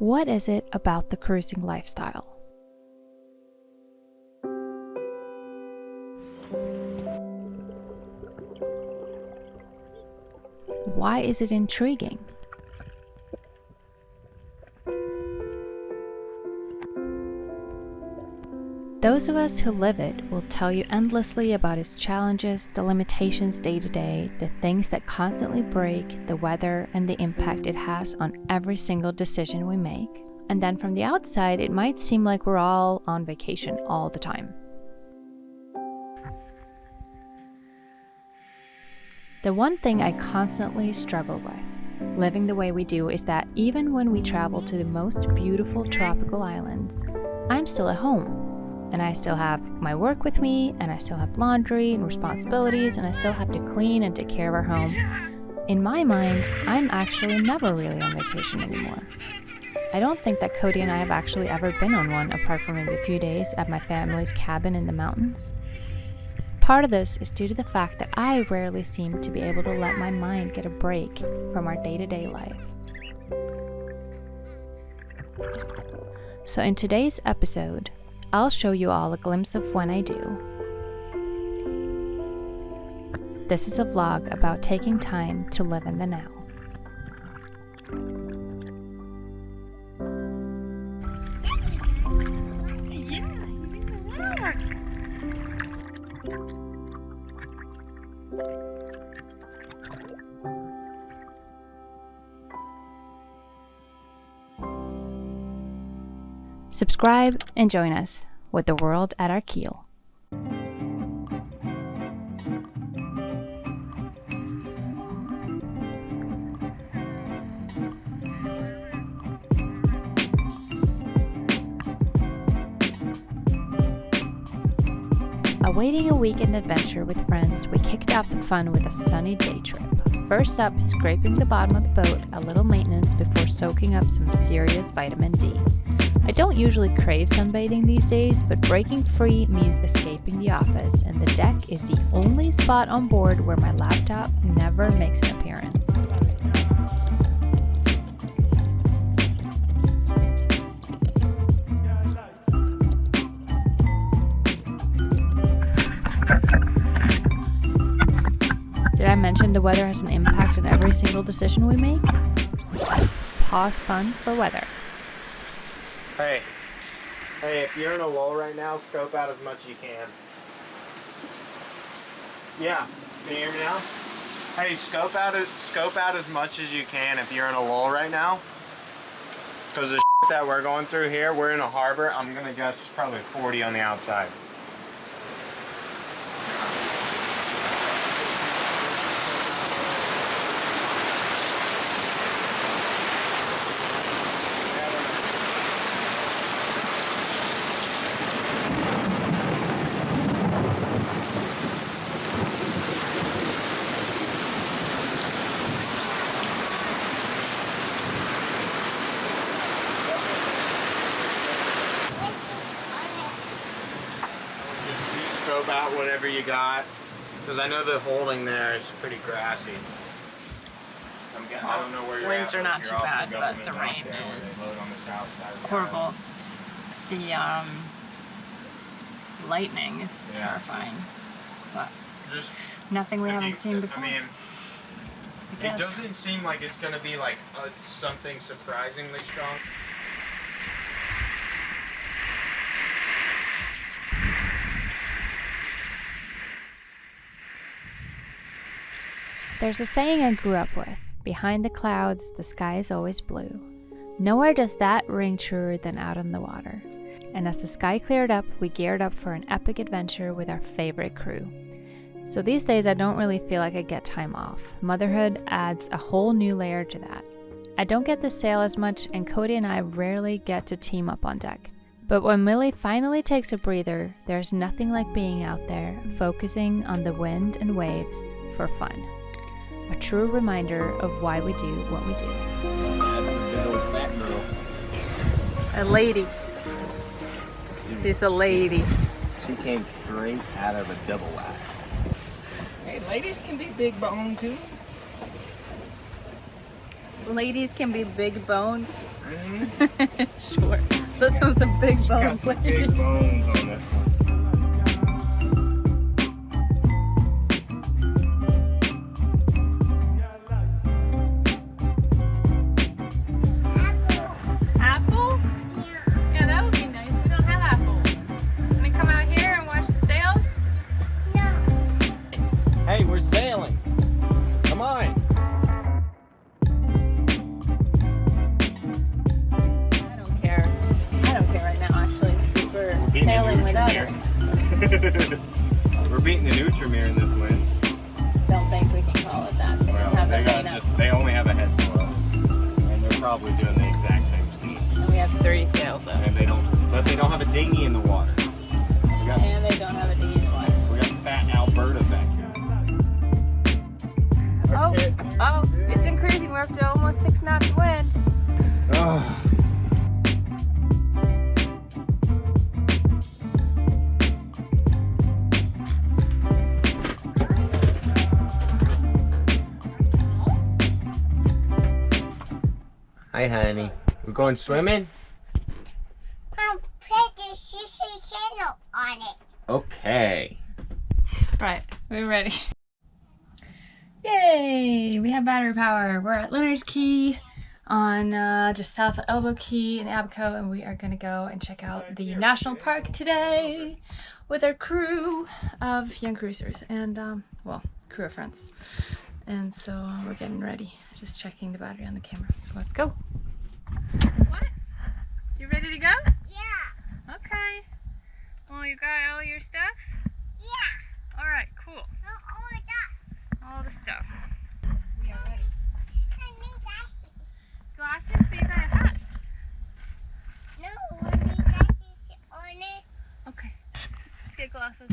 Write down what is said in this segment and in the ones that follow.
What is it about the cruising lifestyle? Why is it intriguing? Those of us who live it will tell you endlessly about its challenges, the limitations day to day, the things that constantly break, the weather, and the impact it has on every single decision we make. And then from the outside, it might seem like we're all on vacation all the time. The one thing I constantly struggle with, living the way we do, is that even when we travel to the most beautiful tropical islands, I'm still at home. And I still have my work with me, and I still have laundry and responsibilities, and I still have to clean and take care of our home. In my mind, I'm actually never really on vacation anymore. I don't think that Cody and I have actually ever been on one, apart from maybe a few days at my family's cabin in the mountains. Part of this is due to the fact that I rarely seem to be able to let my mind get a break from our day-to-day life. So in today's episode, I'll show you all a glimpse of when I do. This is a vlog about taking time to live in the now. Subscribe and join us with the world at our keel. Awaiting a weekend adventure with friends, we kicked off the fun with a sunny day trip. First up, scraping the bottom of the boat, a little maintenance before soaking up some serious vitamin D. I don't usually crave sunbathing these days, but breaking free means escaping the office, and the deck is the only spot on board where my laptop never makes an appearance. Did I mention the weather has an impact on every single decision we make? Pause fun for weather. Hey, if you're in a lull right now, scope out as much as you can. Yeah, can you hear me now? Hey, scope out as much as you can if you're in a lull right now. Because the shit that we're going through here, we're in a harbor, I'm gonna guess it's probably 40 on the outside. Scope out whatever you got, because I know the holding there is pretty grassy. I don't know where you're Winds at, are not too bad, but the government rain out there where they is load on the south side of the horrible. island. The lightning is terrifying, but Just nothing we haven't seen before. I mean, I it guess. doesn't seem like it's going to be like something surprisingly strong. There's a saying I grew up with: behind the clouds, the sky is always blue. Nowhere does that ring truer than out on the water. And as the sky cleared up, we geared up for an epic adventure with our favorite crew. So these days I don't really feel like I get time off. Motherhood adds a whole new layer to that. I don't get to sail as much, and Cody and I rarely get to team up on deck. But when Millie finally takes a breather, there's nothing like being out there, focusing on the wind and waves for fun. A true reminder of why we do what we do. That old fat girl. A lady. She's a lady. She came straight out of a double wide. Hey, ladies can be big boned too. Ladies can be big boned. Sure. This one's a big Got bone. some big bones on this one. Apple? Yeah, that would be nice. We don't have apples. Can we come out here and watch the sails? Hey, we're sailing. Come on. I don't care. I don't care right now, actually. We're beating sailing the without it. We're beating the Nutrimere in this wind. Don't think we can call it that. They don't Well, have they a got main up. they only have a head slow, and they're probably doing the exact same speed. And we have 30 sails up. And they don't have a dinghy in the water. And they don't have a dinghy in the water. We got fat Alberta back here. Oh, it's increasing. We're up to almost 6 knots wind. Oh. Hi, honey. We're going swimming? I'll put the sister channel on it. Okay. Right, we're ready. Yay! We have battery power. We're at Leonard's Key on just south of Elbow Key in Abaco, and we are going to go and check out the national park today with our crew of young cruisers and, well, crew of friends. And so we're getting ready, just checking the battery on the camera. So let's go. What? You ready to go? Yeah. Okay. Well, you got all your stuff? Yeah. All right, cool. Not all that. All the stuff. We are ready. I need glasses. Glasses? But you got a hat. No, I need glasses on it. Okay. Let's get glasses.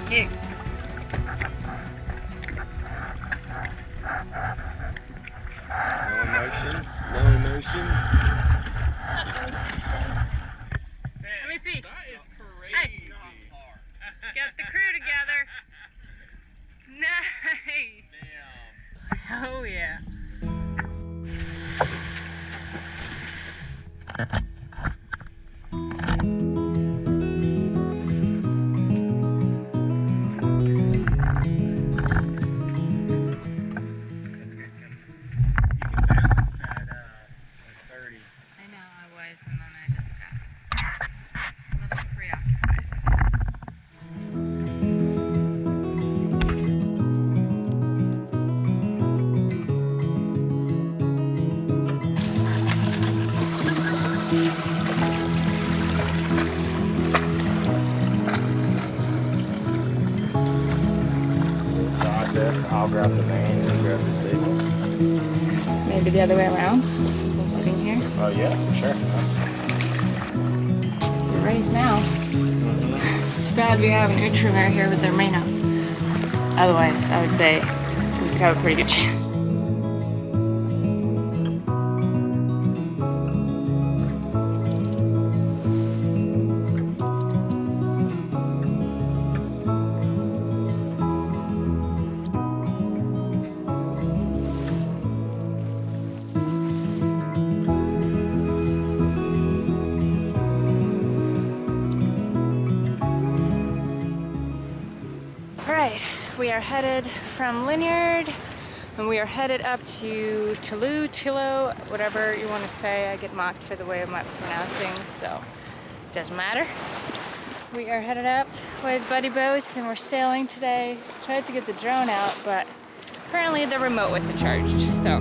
No emotions, no emotions. Let me see. That is crazy. Hey. Get the crew together. Nice. Damn. Oh yeah. I know I was, and then I just got a little preoccupied. Got this. I'll grab the main and grab the station. Maybe the other way around, since I'm sitting here. Oh yeah, for sure. It's a race now. Too bad we have an ultramare here with their main up. Otherwise, I would say we could have a pretty good chance. Alright, we are headed from Linyard and we are headed up to Chilo, whatever you want to say. I get mocked for the way I'm pronouncing, so it doesn't matter. We are headed up with buddy boats and we're sailing today. Tried to get the drone out, but apparently the remote wasn't charged, so